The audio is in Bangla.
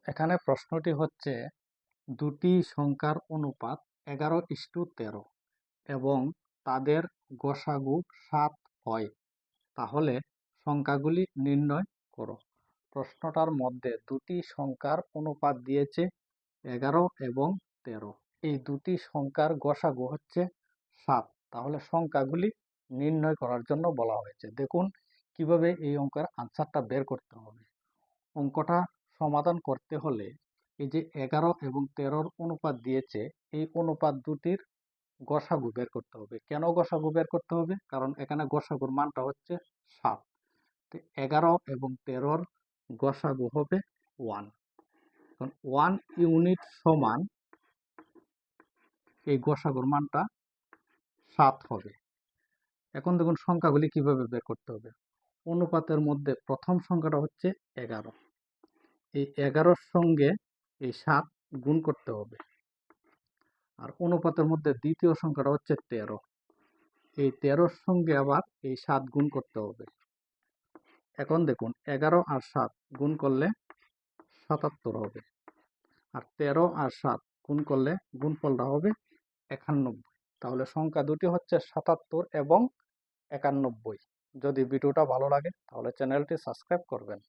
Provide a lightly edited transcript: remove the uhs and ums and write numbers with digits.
এখানে প্রশ্নটি হচ্ছে দুটি সংখ্যার অনুপাত 11:13 এবং তাদের গসাগু 7 হয়, তাহলে সংখ্যাগুলি নির্ণয় করো। প্রশ্নটার মধ্যে দুটি সংখ্যার অনুপাত দিয়েছে 11 এবং 13। এই দুটি সংখ্যার গসাগু হচ্ছে 7, তাহলে সংখ্যাগুলি নির্ণয় করার জন্য বলা হয়েছে। দেখুন কিভাবে এই অঙ্কের আনসারটা বের করতে হবে। অঙ্কটা সমাধান করতে হলে এই যে 11 এবং 13 অনুপাত দিয়েছে, এই অনুপাত দুটির গসাগু বের করতে হবে। কেন গসাগু বের করতে হবে? কারণ এখানে গসাগুর মানটা হচ্ছে 7। তো 11 এবং 13 গসাগু হবে 1। কারণ 1 ইউনিট সমান এই গসাগুর মানটা 7 হবে। এখন দেখুন সংখ্যাগুলি কিভাবে বের করতে হবে। অনুপাতের মধ্যে প্রথম সংখ্যাটা হচ্ছে 11। এই 11-র সঙ্গে এই 7 গুণ করতে হবে। আর অনুপাতের মধ্যে দ্বিতীয় সংখ্যাটা হচ্ছে 13। এই 13-র সঙ্গে আবার এই 7 গুণ করতে হবে। এখন দেখুন 11 আর 7 গুণ করলে 77 হবে। আর 13 আর 7 গুণ করলে গুণফলটা হবে 91। তাহলে সংখ্যা দুটি হচ্ছে 77 এবং 91। যদি ভিডিওটা ভালো লাগে তাহলে চ্যানেলটি সাবস্ক্রাইব করবেন।